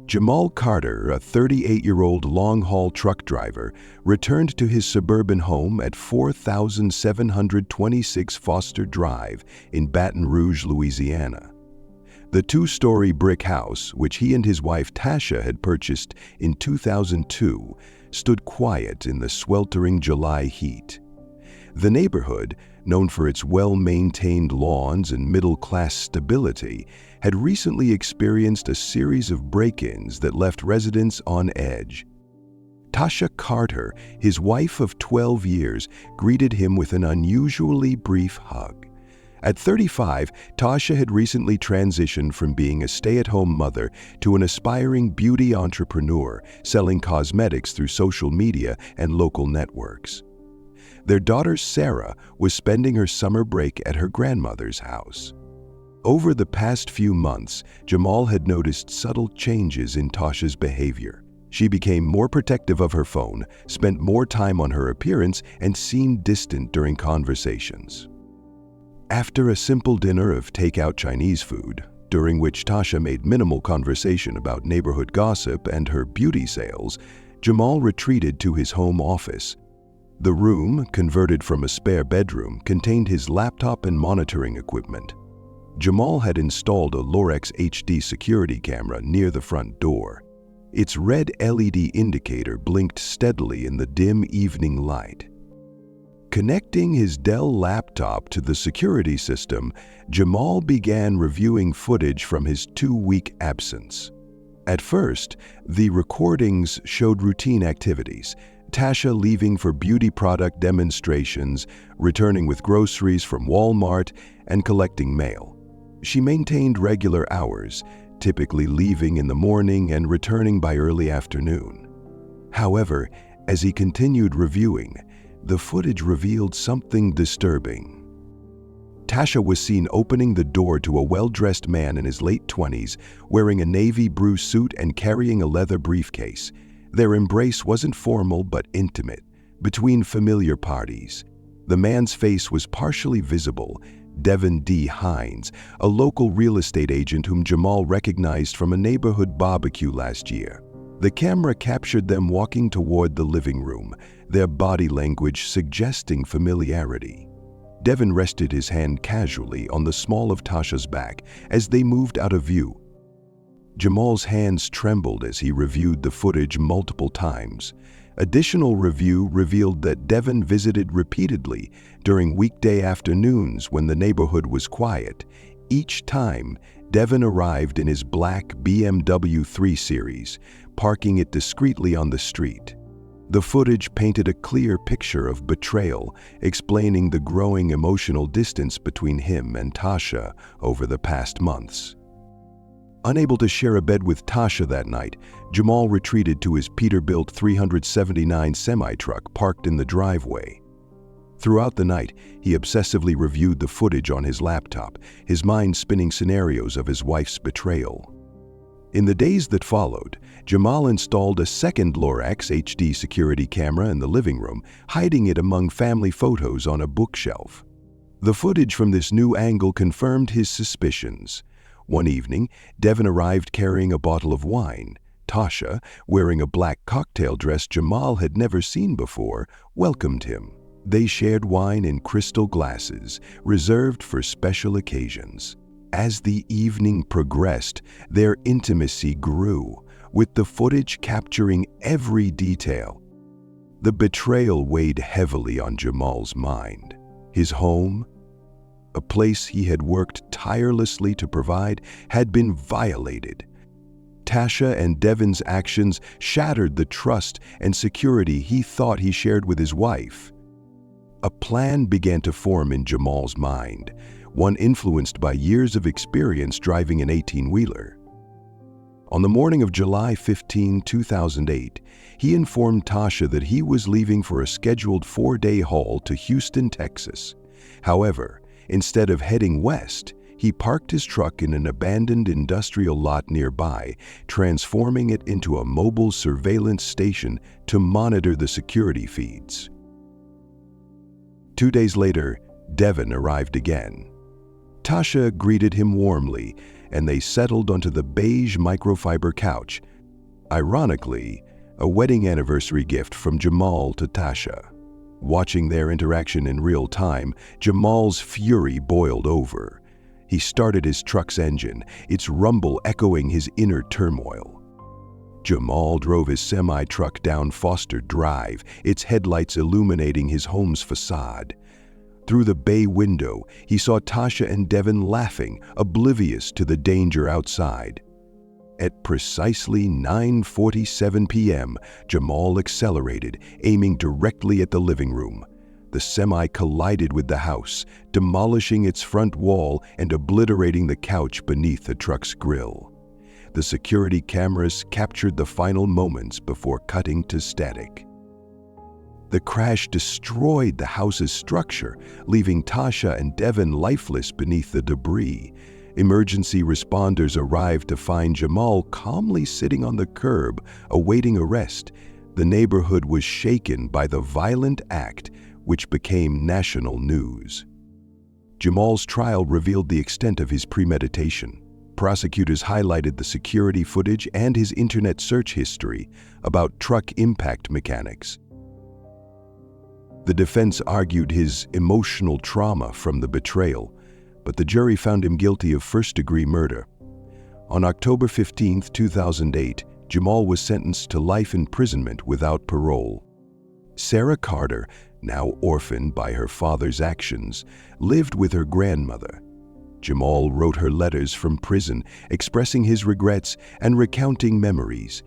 Jamal Carter, a 38-year-old long-haul truck driver, returned to his suburban home at 4726 Foster Drive in Baton Rouge, Louisiana. The two-story brick house, which he and his wife Tasha had purchased in 2002, stood quiet in the sweltering July heat. The neighborhood, known for its well-maintained lawns and middle-class stability, had recently experienced a series of break-ins that left residents on edge. Tasha Carter, his wife of 12 years, greeted him with an unusually brief hug. At 35, Tasha had recently transitioned from being a stay-at-home mother to an aspiring beauty entrepreneur, selling cosmetics through social media and local networks. Their daughter Sarah was spending her summer break at her grandmother's house. Over the past few months, Jamal had noticed subtle changes in Tasha's behavior. She became more protective of her phone, spent more time on her appearance, and seemed distant during conversations. After a simple dinner of takeout Chinese food, during which Tasha made minimal conversation about neighborhood gossip and her beauty sales, Jamal retreated to his home office. The room, converted from a spare bedroom, contained his laptop and monitoring equipment. Jamal had installed a Lorex HD security camera near the front door. Its red LED indicator blinked steadily in the dim evening light. Connecting his Dell laptop to the security system, Jamal began reviewing footage from his 2-week absence. At first, the recordings showed routine activities: Tasha leaving for beauty product demonstrations, returning with groceries from Walmart, and collecting mail. She maintained regular hours, typically leaving in the morning and returning by early afternoon. However, as he continued reviewing, the footage revealed something disturbing. Tasha was seen opening the door to a well-dressed man in his late 20s, wearing a navy blue suit and carrying a leather briefcase. Their embrace wasn't formal but intimate, between familiar parties. The man's face was partially visible. Devin D. Hines, a local real estate agent whom Jamal recognized from a neighborhood barbecue last year. The camera captured them walking toward the living room, their body language suggesting familiarity. Devin rested his hand casually on the small of Tasha's back as they moved out of view. Jamal's hands trembled as he reviewed the footage multiple times. Additional review revealed that Devin visited repeatedly during weekday afternoons when the neighborhood was quiet. Each time, Devin arrived in his black BMW 3 Series, parking it discreetly on the street. The footage painted a clear picture of betrayal, explaining the growing emotional distance between him and Tasha over the past months. Unable to share a bed with Tasha that night, Jamal retreated to his Peterbilt 379 semi-truck parked in the driveway. Throughout the night, he obsessively reviewed the footage on his laptop, his mind spinning scenarios of his wife's betrayal. In the days that followed, Jamal installed a second Lorex HD security camera in the living room, hiding it among family photos on a bookshelf. The footage from this new angle confirmed his suspicions. One evening, Devin arrived carrying a bottle of wine. Tasha, wearing a black cocktail dress Jamal had never seen before, welcomed him. They shared wine in crystal glasses, reserved for special occasions. As the evening progressed, their intimacy grew, with the footage capturing every detail. The betrayal weighed heavily on Jamal's mind. His home, a place he had worked tirelessly to provide, had been violated. Tasha and Devin's actions shattered the trust and security he thought he shared with his wife. A plan began to form in Jamal's mind, one influenced by years of experience driving an 18-wheeler. On the morning of July 15, 2008, he informed Tasha that he was leaving for a scheduled 4-day haul to Houston, Texas. However, instead of heading west, he parked his truck in an abandoned industrial lot nearby, transforming it into a mobile surveillance station to monitor the security feeds. 2 days later, Devin arrived again. Tasha greeted him warmly, and they settled onto the beige microfiber couch, Ironically, a wedding anniversary gift from Jamal to Tasha. Watching their interaction in real time, Jamal's fury boiled over. He started his truck's engine, its rumble echoing his inner turmoil. Jamal drove his semi-truck down Foster Drive, its headlights illuminating his home's facade. Through the bay window, he saw Tasha and Devin laughing, oblivious to the danger outside. At precisely 9:47 p.m., Jamal accelerated, aiming directly at the living room. The semi collided with the house, demolishing its front wall and obliterating the couch beneath the truck's grill. The security cameras captured the final moments before cutting to static. The crash destroyed the house's structure, leaving Tasha and Devin lifeless beneath the debris. Emergency responders arrived to find Jamal calmly sitting on the curb, awaiting arrest. The neighborhood was shaken by the violent act, which became national news. Jamal's trial revealed the extent of his premeditation. Prosecutors highlighted the security footage and his internet search history about truck impact mechanics. The defense argued his emotional trauma from the betrayal, but the jury found him guilty of first-degree murder. On October 15, 2008, Jamal was sentenced to life imprisonment without parole. Sarah Carter, now orphaned by her father's actions, lived with her grandmother. Jamal wrote her letters from prison, expressing his regrets and recounting memories.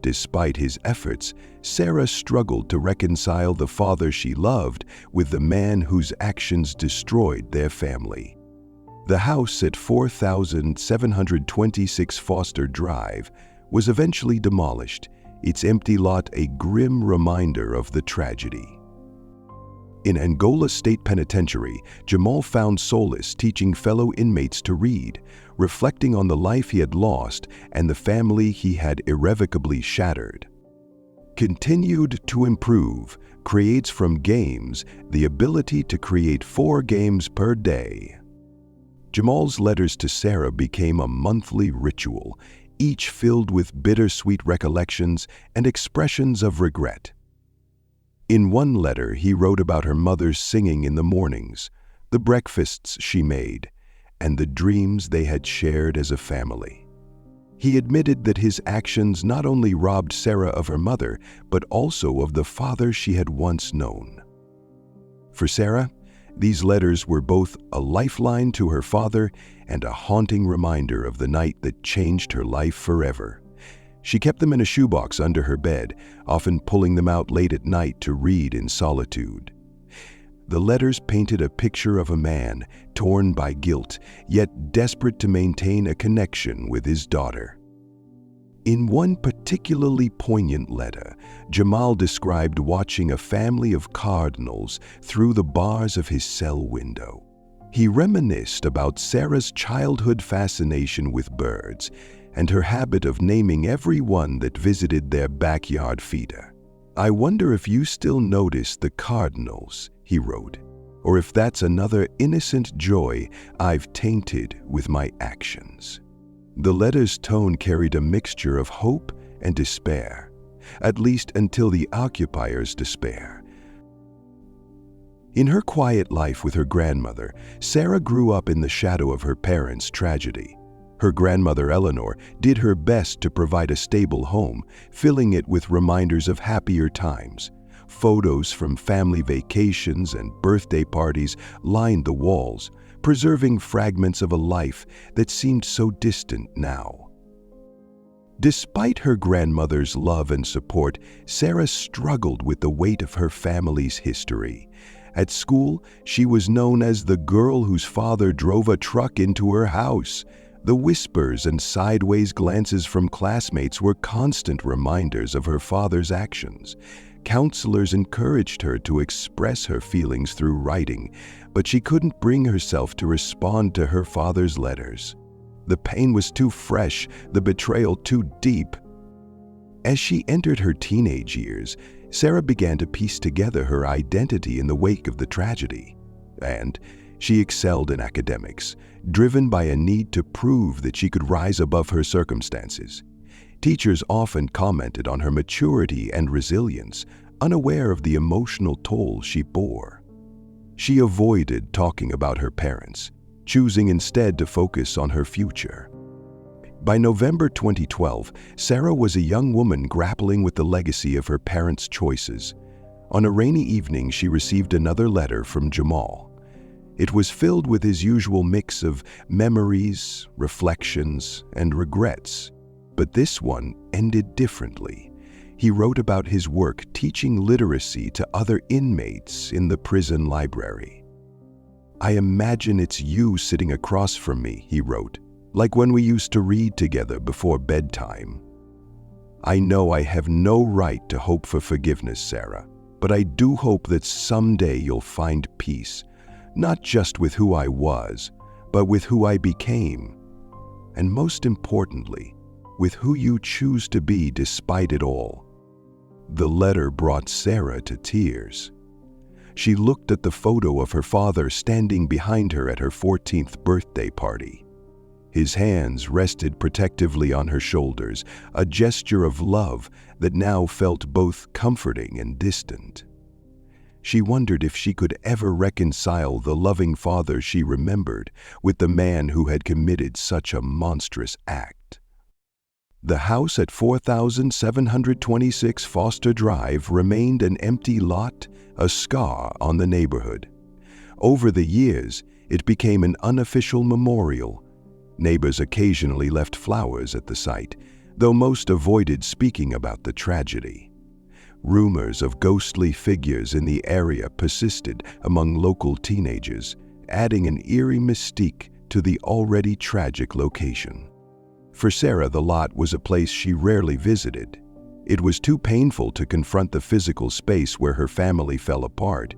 Despite his efforts, Sarah struggled to reconcile the father she loved with the man whose actions destroyed their family. The house at 4726 Foster Drive was eventually demolished, its empty lot a grim reminder of the tragedy. In Angola State Penitentiary, Jamal found solace teaching fellow inmates to read, reflecting on the life he had lost and the family he had irrevocably shattered. Continued to Improve creates from games the ability to create 4 games per day. Jamal's letters to Sarah became a monthly ritual, each filled with bittersweet recollections and expressions of regret. In one letter, he wrote about her mother's singing in the mornings, the breakfasts she made, and the dreams they had shared as a family. He admitted that his actions not only robbed Sarah of her mother, but also of the father she had once known. For Sarah, these letters were both a lifeline to her father and a haunting reminder of the night that changed her life forever. She kept them in a shoebox under her bed, often pulling them out late at night to read in solitude. The letters painted a picture of a man torn by guilt, yet desperate to maintain a connection with his daughter. In one particularly poignant letter, Jamal described watching a family of cardinals through the bars of his cell window. He reminisced about Sarah's childhood fascination with birds and her habit of naming every one that visited their backyard feeder. "I wonder if you still notice the cardinals," he wrote, "or if that's another innocent joy I've tainted with my actions." The letter's tone carried a mixture of hope and despair, at least until the occupier's despair. In her quiet life with her grandmother, Sarah grew up in the shadow of her parents' tragedy. Her grandmother Eleanor did her best to provide a stable home, filling it with reminders of happier times. Photos from family vacations and birthday parties lined the walls, preserving fragments of a life that seemed so distant now. Despite her grandmother's love and support, Sarah struggled with the weight of her family's history. At school, she was known as the girl whose father drove a truck into her house. The whispers and sideways glances from classmates were constant reminders of her father's actions. Counselors encouraged her to express her feelings through writing, but she couldn't bring herself to respond to her father's letters. The pain was too fresh, the betrayal too deep. As she entered her teenage years, Sarah began to piece together her identity in the wake of the tragedy. And she excelled in academics, driven by a need to prove that she could rise above her circumstances. Teachers often commented on her maturity and resilience, unaware of the emotional toll she bore. She avoided talking about her parents, choosing instead to focus on her future. By November 2012, Sarah was a young woman grappling with the legacy of her parents' choices. On a rainy evening, she received another letter from Jamal. It was filled with his usual mix of memories, reflections, and regrets. But this one ended differently. He wrote about his work teaching literacy to other inmates in the prison library. "I imagine it's you sitting across from me," he wrote, "like when we used to read together before bedtime. I know I have no right to hope for forgiveness, Sarah, but I do hope that someday you'll find peace, not just with who I was, but with who I became, and most importantly, with who you choose to be despite it all." The letter brought Sarah to tears. She looked at the photo of her father standing behind her at her 14th birthday party. His hands rested protectively on her shoulders, a gesture of love that now felt both comforting and distant. She wondered if she could ever reconcile the loving father she remembered with the man who had committed such a monstrous act. The house at 4726 Foster Drive remained an empty lot, a scar on the neighborhood. Over the years, it became an unofficial memorial. Neighbors occasionally left flowers at the site, though most avoided speaking about the tragedy. Rumors of ghostly figures in the area persisted among local teenagers, adding an eerie mystique to the already tragic location. For Sarah, the lot was a place she rarely visited. It was too painful to confront the physical space where her family fell apart.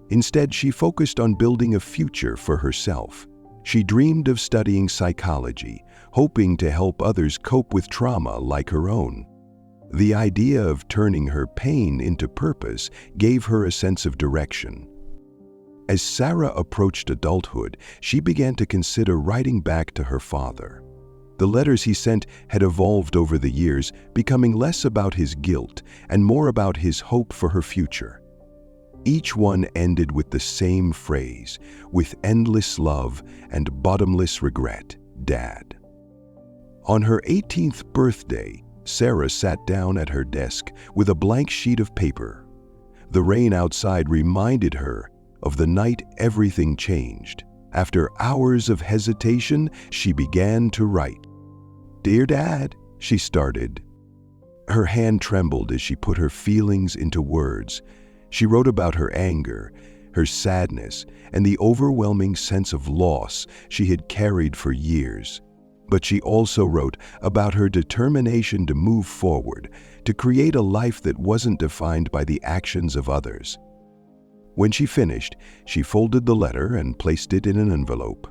Instead, she focused on building a future for herself. She dreamed of studying psychology, hoping to help others cope with trauma like her own. The idea of turning her pain into purpose gave her a sense of direction. As Sarah approached adulthood, she began to consider writing back to her father. The letters he sent had evolved over the years, becoming less about his guilt and more about his hope for her future. Each one ended with the same phrase, "With endless love and bottomless regret, Dad." On her 18th birthday, Sarah sat down at her desk with a blank sheet of paper. The rain outside reminded her of the night everything changed. After hours of hesitation, she began to write. "Dear Dad," she started. Her hand trembled as she put her feelings into words. She wrote about her anger, her sadness, and the overwhelming sense of loss she had carried for years. But she also wrote about her determination to move forward, to create a life that wasn't defined by the actions of others. When she finished, she folded the letter and placed it in an envelope.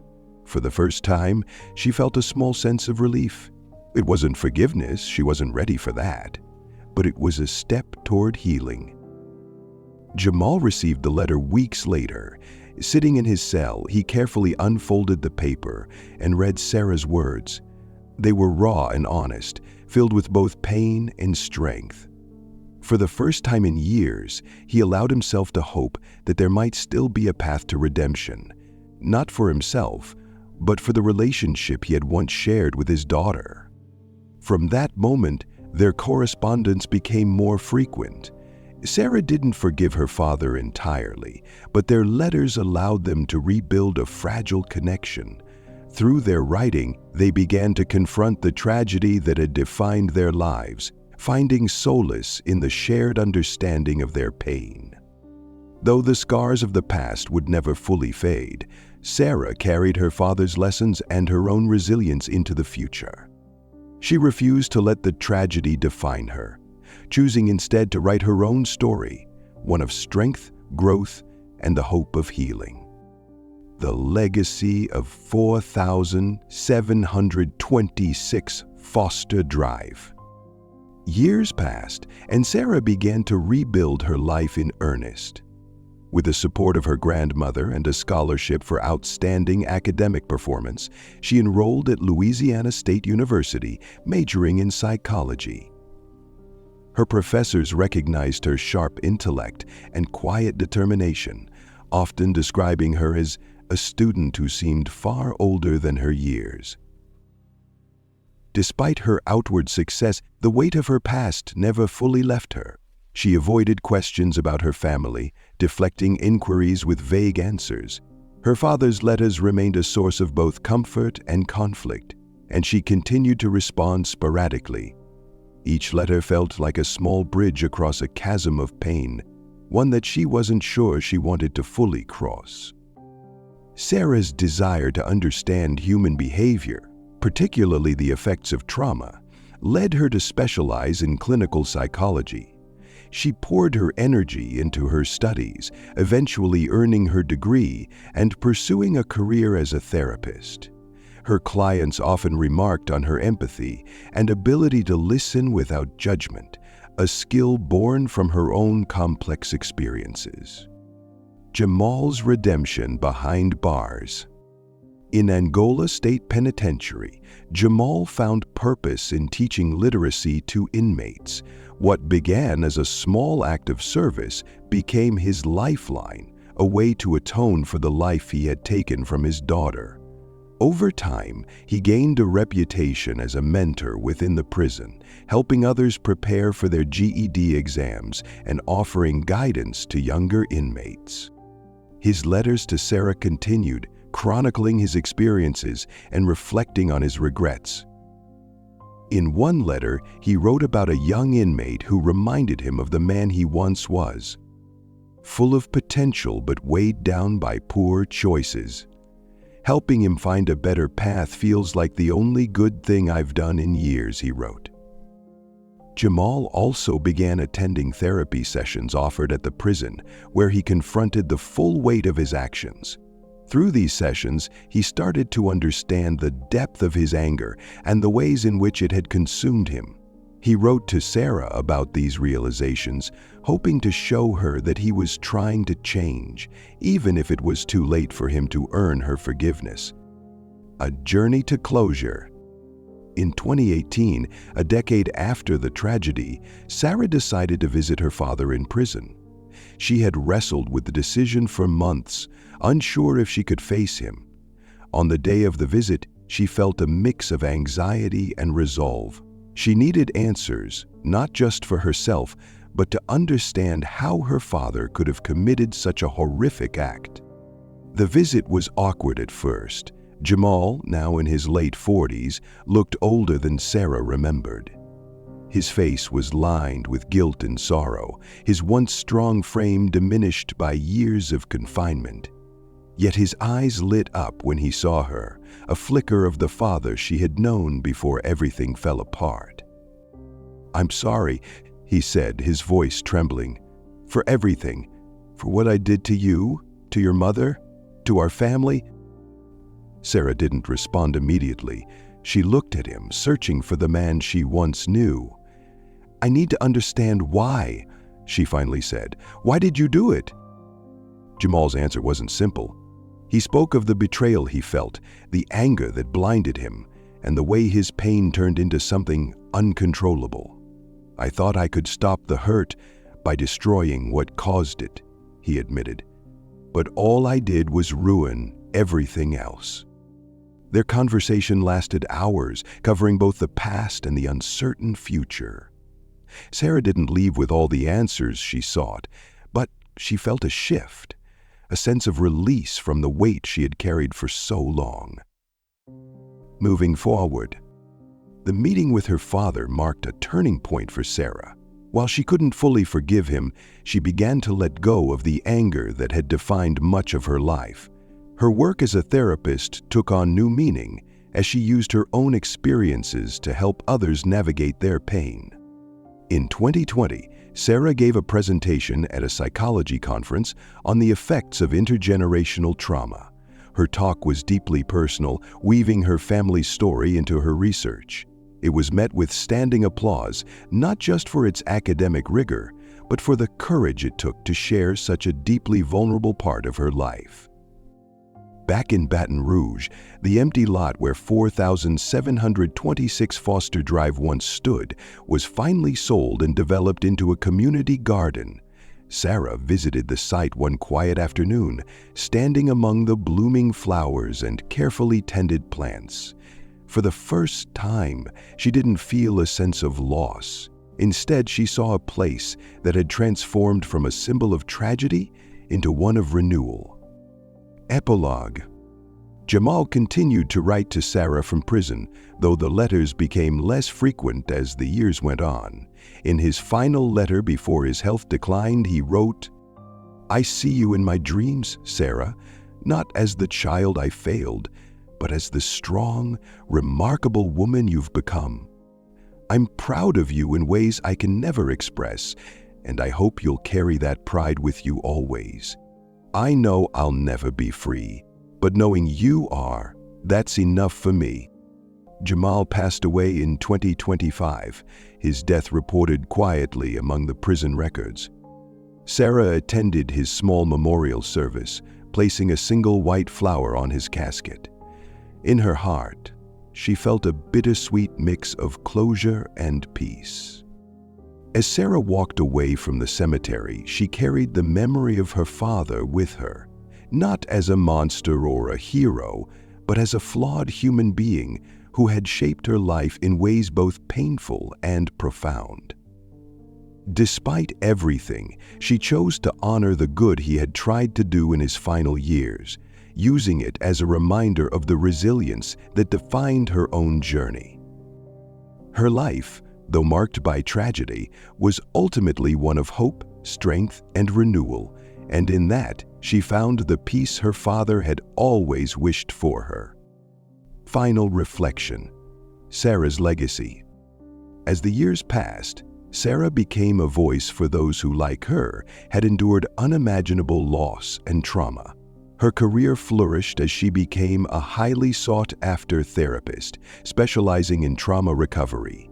For the first time, she felt a small sense of relief. It wasn't forgiveness, she wasn't ready for that, but it was a step toward healing. Jamal received the letter weeks later. Sitting in his cell, he carefully unfolded the paper and read Sarah's words. They were raw and honest, filled with both pain and strength. For the first time in years, he allowed himself to hope that there might still be a path to redemption, not for himself, but for the relationship he had once shared with his daughter. From that moment, their correspondence became more frequent. Sarah didn't forgive her father entirely, but their letters allowed them to rebuild a fragile connection. Through their writing, they began to confront the tragedy that had defined their lives, finding solace in the shared understanding of their pain. Though the scars of the past would never fully fade, Sarah carried her father's lessons and her own resilience into the future. She refused to let the tragedy define her, choosing instead to write her own story, one of strength, growth, and the hope of healing. The legacy of 4726 Foster Drive. Years passed, and Sarah began to rebuild her life in earnest. With the support of her grandmother and a scholarship for outstanding academic performance, she enrolled at Louisiana State University, majoring in psychology. Her professors recognized her sharp intellect and quiet determination, often describing her as a student who seemed far older than her years. Despite her outward success, the weight of her past never fully left her. She avoided questions about her family, deflecting inquiries with vague answers. Her father's letters remained a source of both comfort and conflict, and she continued to respond sporadically. Each letter felt like a small bridge across a chasm of pain, one that she wasn't sure she wanted to fully cross. Sarah's desire to understand human behavior, particularly the effects of trauma, led her to specialize in clinical psychology. She poured her energy into her studies, eventually earning her degree and pursuing a career as a therapist. Her clients often remarked on her empathy and ability to listen without judgment, a skill born from her own complex experiences. Jamal's redemption behind bars. In Angola State Penitentiary, Jamal found purpose in teaching literacy to inmates. What began as a small act of service became his lifeline, a way to atone for the life he had taken from his daughter. Over time, he gained a reputation as a mentor within the prison, helping others prepare for their GED exams and offering guidance to younger inmates. His letters to Sarah continued, chronicling his experiences and reflecting on his regrets. In one letter, he wrote about a young inmate who reminded him of the man he once was, full of potential but weighed down by poor choices. Helping him find a better path feels like the only good thing I've done in years, he wrote. Jamal also began attending therapy sessions offered at the prison, where he confronted the full weight of his actions. Through these sessions, he started to understand the depth of his anger and the ways in which it had consumed him. He wrote to Sarah about these realizations, hoping to show her that he was trying to change, even if it was too late for him to earn her forgiveness. A journey to closure. In 2018, a decade after the tragedy, Sarah decided to visit her father in prison. She had wrestled with the decision for months, unsure if she could face him. On the day of the visit, she felt a mix of anxiety and resolve. She needed answers, not just for herself, but to understand how her father could have committed such a horrific act. The visit was awkward at first. Jamal, now in his late 40s, looked older than Sarah remembered. His face was lined with guilt and sorrow, his once strong frame diminished by years of confinement. Yet his eyes lit up when he saw her, a flicker of the father she had known before everything fell apart. "I'm sorry," he said, his voice trembling, "for everything, for what I did to you, to your mother, to our family." Sarah didn't respond immediately. She looked at him, searching for the man she once knew. "I need to understand why," she finally said. "Why did you do it?" Jamal's answer wasn't simple. He spoke of the betrayal he felt, the anger that blinded him, and the way his pain turned into something uncontrollable. "I thought I could stop the hurt by destroying what caused it," he admitted. "But all I did was ruin everything else." Their conversation lasted hours, covering both the past and the uncertain future. Sarah didn't leave with all the answers she sought, but she felt a shift, a sense of release from the weight she had carried for so long. Moving forward, the meeting with her father marked a turning point for Sarah. While she couldn't fully forgive him, she began to let go of the anger that had defined much of her life. Her work as a therapist took on new meaning as she used her own experiences to help others navigate their pain. In 2020, Sarah gave a presentation at a psychology conference on the effects of intergenerational trauma. Her talk was deeply personal, weaving her family's story into her research. It was met with standing applause, not just for its academic rigor, but for the courage it took to share such a deeply vulnerable part of her life. Back in Baton Rouge, the empty lot where 4,726 Foster Drive once stood was finally sold and developed into a community garden. Sarah visited the site one quiet afternoon, standing among the blooming flowers and carefully tended plants. For the first time, she didn't feel a sense of loss. Instead, she saw a place that had transformed from a symbol of tragedy into one of renewal. Epilogue. Jamal continued to write to Sarah from prison, though the letters became less frequent as the years went on. In his final letter before his health declined, he wrote, "I see you in my dreams, Sarah, not as the child I failed, but as the strong, remarkable woman you've become. I'm proud of you in ways I can never express, and I hope you'll carry that pride with you always. I know I'll never be free, but knowing you are, that's enough for me." Jamal passed away in 2025, his death reported quietly among the prison records. Sarah attended his small memorial service, placing a single white flower on his casket. In her heart, she felt a bittersweet mix of closure and peace. As Sarah walked away from the cemetery, she carried the memory of her father with her, not as a monster or a hero, but as a flawed human being who had shaped her life in ways both painful and profound. Despite everything, she chose to honor the good he had tried to do in his final years, using it as a reminder of the resilience that defined her own journey. Her life, though marked by tragedy, was ultimately one of hope, strength, and renewal, and in that, she found the peace her father had always wished for her. Final reflection. Sarah's legacy. As the years passed, Sarah became a voice for those who, like her, had endured unimaginable loss and trauma. Her career flourished as she became a highly sought-after therapist, specializing in trauma recovery.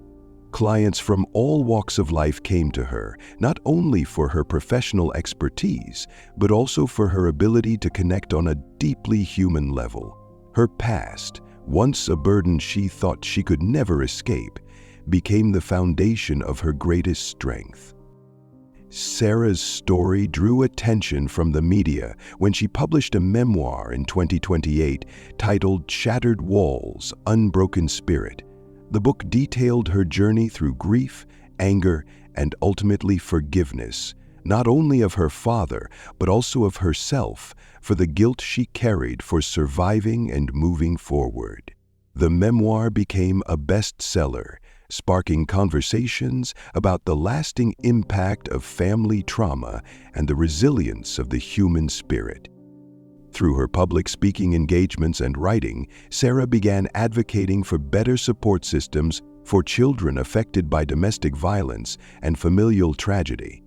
Clients from all walks of life came to her, not only for her professional expertise, but also for her ability to connect on a deeply human level. Her past, once a burden she thought she could never escape, became the foundation of her greatest strength. Sarah's story drew attention from the media when she published a memoir in 2028 titled Shattered Walls, Unbroken Spirit. The book detailed her journey through grief, anger, and ultimately forgiveness, not only of her father, but also of herself, for the guilt she carried for surviving and moving forward. The memoir became a bestseller, sparking conversations about the lasting impact of family trauma and the resilience of the human spirit. Through her public speaking engagements and writing, Sarah began advocating for better support systems for children affected by domestic violence and familial tragedy.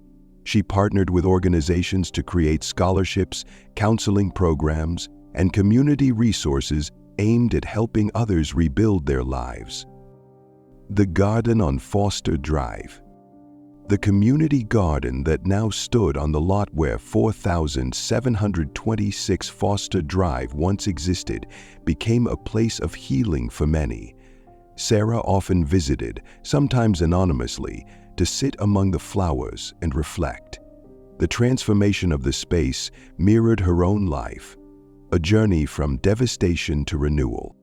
She partnered with organizations to create scholarships, counseling programs, and community resources aimed at helping others rebuild their lives. The garden on Foster Drive. The community garden that now stood on the lot where 4,726 Foster Drive once existed became a place of healing for many. Sarah often visited, sometimes anonymously, to sit among the flowers and reflect. The transformation of the space mirrored her own life, a journey from devastation to renewal.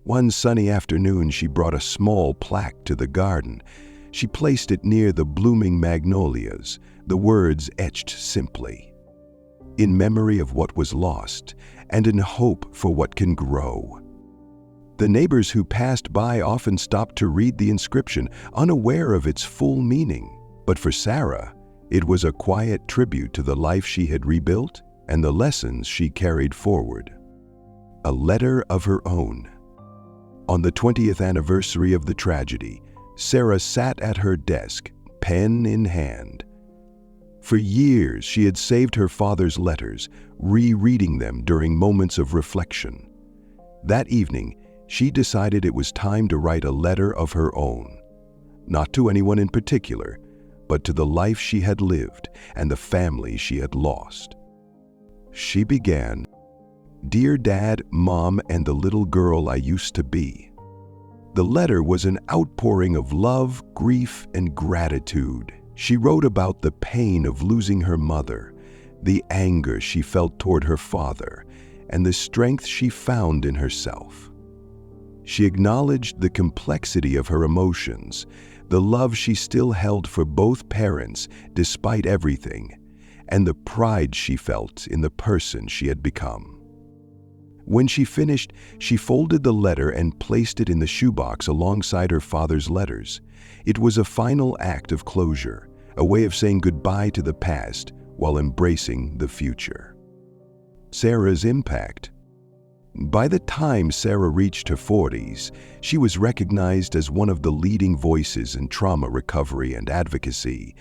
One sunny afternoon, she brought a small plaque to the garden. She placed it near the blooming magnolias, the words etched simply, "In memory of what was lost, and in hope for what can grow." The neighbors who passed by often stopped to read the inscription, unaware of its full meaning. But for Sarah, it was a quiet tribute to the life she had rebuilt and the lessons she carried forward. A letter of her own. On the 20th anniversary of the tragedy, Sarah sat at her desk, pen in hand. For years, she had saved her father's letters, rereading them during moments of reflection. That evening, she decided it was time to write a letter of her own. Not to anyone in particular, but to the life she had lived and the family she had lost. She began, "Dear Dad, Mom, and the little girl I used to be." The letter was an outpouring of love, grief, and gratitude. She wrote about the pain of losing her mother, the anger she felt toward her father, and the strength she found in herself. She acknowledged the complexity of her emotions, the love she still held for both parents despite everything, and the pride she felt in the person she had become. When she finished, she folded the letter and placed it in the shoebox alongside her father's letters. It was a final act of closure, a way of saying goodbye to the past while embracing the future. Sarah's impact. By the time Sarah reached her 40s, she was recognized as one of the leading voices in trauma recovery and advocacy.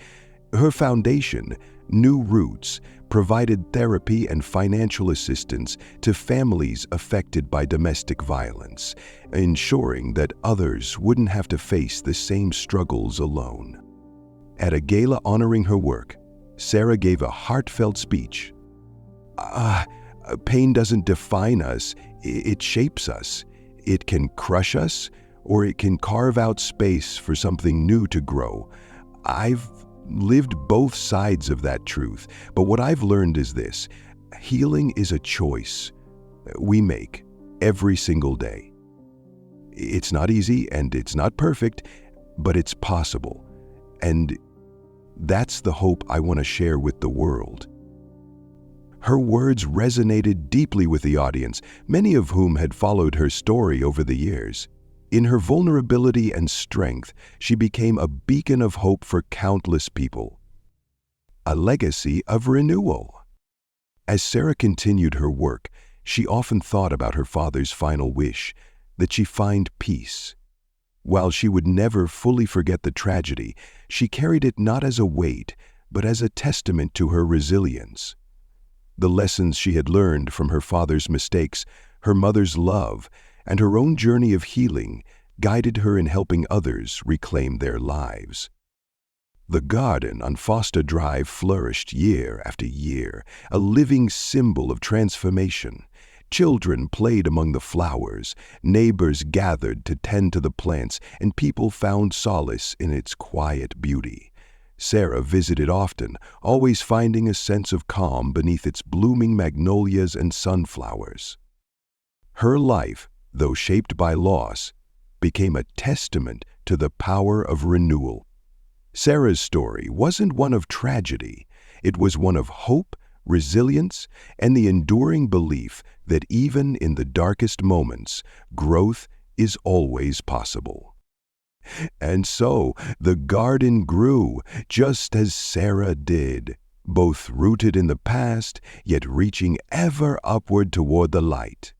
Her foundation, New Roots, provided therapy and financial assistance to families affected by domestic violence, ensuring that others wouldn't have to face the same struggles alone. At a gala honoring her work, Sarah gave a heartfelt speech. Pain doesn't define us, it shapes us. It can crush us, or it can carve out space for something new to grow. I've lived both sides of that truth, but what I've learned is this: healing is a choice we make every single day. It's not easy and it's not perfect, but it's possible. And that's the hope I want to share with the world. Her words resonated deeply with the audience, many of whom had followed her story over the years. In her vulnerability and strength, she became a beacon of hope for countless people. A legacy of renewal. As Sarah continued her work, she often thought about her father's final wish, that she find peace. While she would never fully forget the tragedy, she carried it not as a weight, but as a testament to her resilience. The lessons she had learned from her father's mistakes, her mother's love, and her own journey of healing guided her in helping others reclaim their lives. The garden on Foster Drive flourished year after year, a living symbol of transformation. Children played among the flowers, neighbors gathered to tend to the plants, and people found solace in its quiet beauty. Sarah visited often, always finding a sense of calm beneath its blooming magnolias and sunflowers. Her life, though shaped by loss, became a testament to the power of renewal. Sarah's story wasn't one of tragedy. It was one of hope, resilience, and the enduring belief that even in the darkest moments, growth is always possible. And so the garden grew, just as Sarah did, both rooted in the past, yet reaching ever upward toward the light.